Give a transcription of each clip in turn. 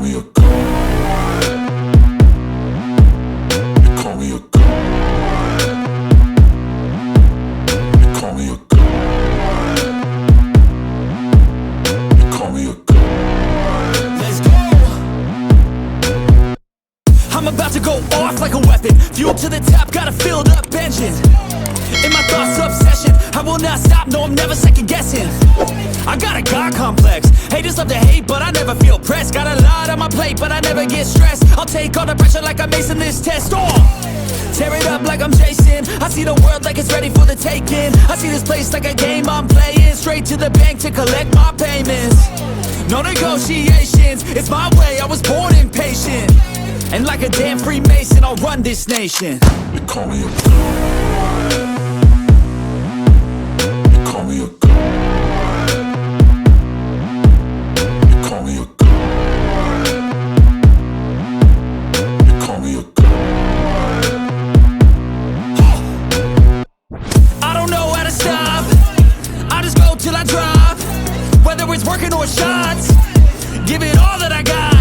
me a god. You call me a god. You call me a god. You call me a god. Let's go. I'm about to go off like a weapon. Fuel to the top, got a filled up engine. In my thoughts, obsession, I will not stop, no, I'm never second guessing. I got a God complex, haters love to hate, but I never feel pressed. Got a lot on my plate, but I never get stressed. I'll take all the pressure like I'm acing this test. Tear it up like I'm Jason. I see the world like it's ready for the taking. I see this place like a game I'm playing. Straight to the bank to collect my payments. No negotiations, it's my way, I was born impatient. And like a damn Freemason, I'll run this nation. You call me a god. You call me a god. You call me a god. You call me a god. I don't know how to stop, I just go till I drop. Whether it's working or shots, give it all that I got.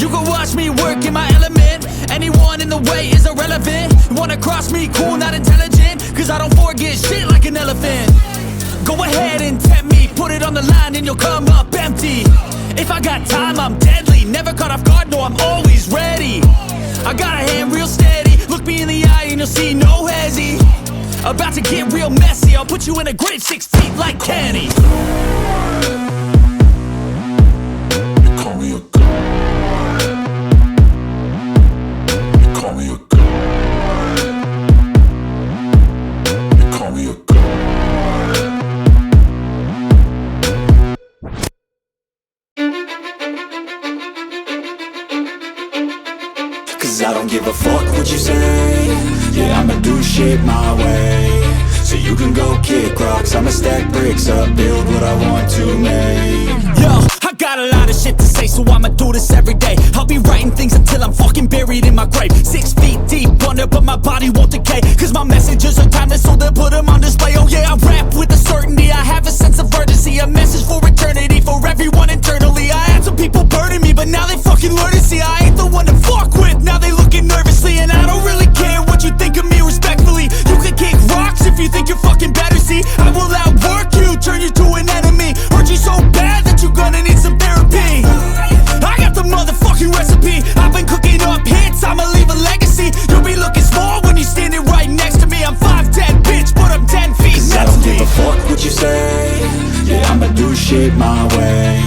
You can watch me work in my element. Anyone in the way is irrelevant. You wanna cross me, cool, not intelligent, cause I don't forget shit like an elephant. Go ahead and tempt me, put it on the line and you'll come up empty. If I got time, I'm deadly. Never caught off guard, no, I'm always ready. I got a hand real steady. Look me in the eye and you'll see no hezzy. About to get real messy, I'll put you in a grave 6 feet like Kenny. You call me a god. You call me a god. You call me a god. Cause I don't give a fuck what you say. Yeah, I'ma do shit my way. So you can go kick rocks, I'ma stack bricks up, build what I want to make. Yo, I got a lot of shit to say, so I'ma do this every day. I'll be writing things until I'm fucking buried in my grave. 6 feet deep under, but my body won't decay. Cause my messages are timeless, so they'll put them on display. Oh yeah, I rap with a certainty, I have a sense of urgency. A message for eternity, for everyone internally. I had some people burning me, but now they fucking learn to see I ain't the one to fuck with. Now they looking nervously, and I don't really care what you think of me respectfully. You can kick rocks if you think you're fucking better, see. I will outwork you, turn you to an enemy. Hurt you so bad that you're gonna need some therapy. I got the motherfucking recipe. I've been cooking up hits, I'ma leave a legacy. You'll be looking small when you're standing right next to me. I'm 5'10", bitch, but I'm 10 feet next to me. I don't give a fuck what you say. Yeah, I'ma do shit my way.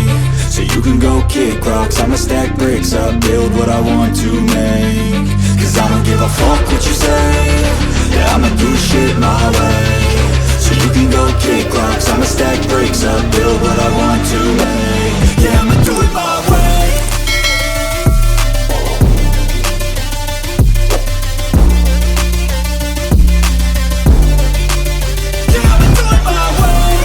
So you can go kick rocks, I'ma stack bricks up, build what I want to make. Cause I don't give a fuck what you say. Yeah, I'ma do shit my way. So you can go kick rocks, I'ma stack bricks up, build what I want to make. Yeah, I'ma do it my way. Yeah, I'ma do it my way.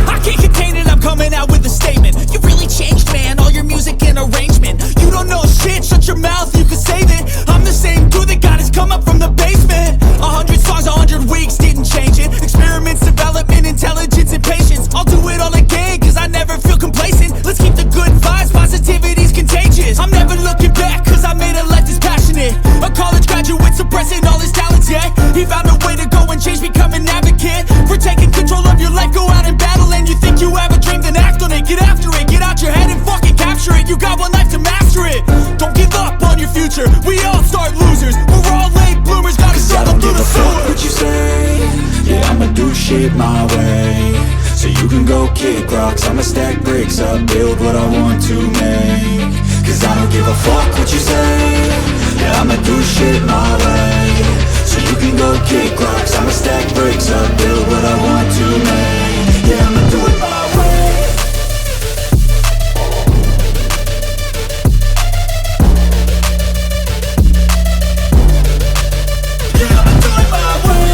I can't contain it, I'm coming out with a statement. You really changed, man, all your music and arrangement. You don't know shit, shut your mouth, you can save it. I'm the same dude that got his come up from the basement. 100 songs, 100 weeks, didn't change it. Experiments, development, intelligence, and patience. I'll do it all again, cause I never feel complacent. Let's keep the good vibes, positivity's contagious. I'm never looking back, cause I made a life that's passionate. A college graduate suppressing all his talents, yeah. He found a way to go and change, become an advocate. For taking control of your life, go out and battle. And you think you have a dream, then act on it. Get after it, get out your head and fucking capture it. You got one life to master it. Don't give up on your future, we all start losers. We're all late bloomers, gotta struggle through the sewer. What you say, yeah, I'ma do shit my way. So you can go kick rocks, I'ma stack bricks up, build what I want to make. Cause I don't give a fuck what you say. Yeah, I'ma do shit my way. So you can go kick rocks, I'ma stack bricks up, build what I want to make. Yeah, I'ma do it my way. Yeah, I'ma do it my way.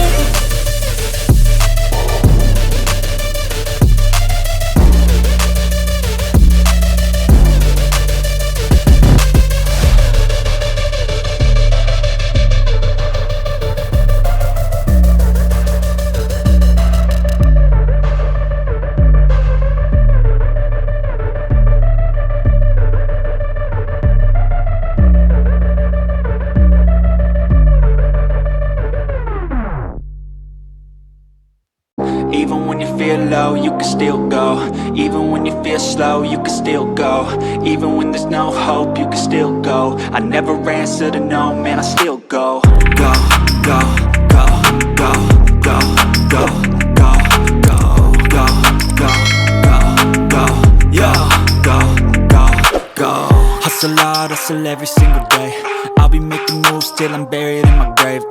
can still go. Even when you feel slow, you can still go. Even when there's no hope, you can still go. I never answer to no, man, I still go. Go, go, go, go, go, go, go, go, go, go, go, go, yeah, go, go, go. Hustle hard, hustle every single day. I'll be making moves till I'm buried in my grave.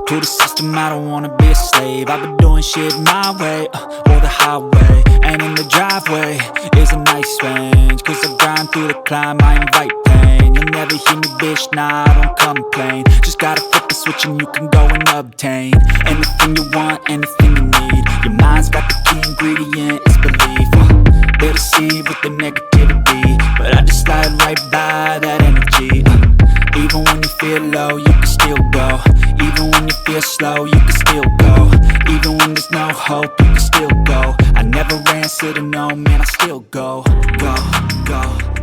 To the system, I don't wanna be a slave. I've been doing shit my way, or the highway. And in the driveway is a nice range. Cause I grind through the climb, I invite pain. You'll never hear me, bitch, nah, I don't complain. Just gotta flip the switch and you can go and obtain anything you want, anything you need. Your mind's got the key ingredient, it's belief. They'll deceive with the negativity, but I just slide right by that energy. Even when you feel low, you can still go. Even when you feel slow, you can still go. Even when there's no hope, you can still go. I never answer to no, man, I still go. Go, go.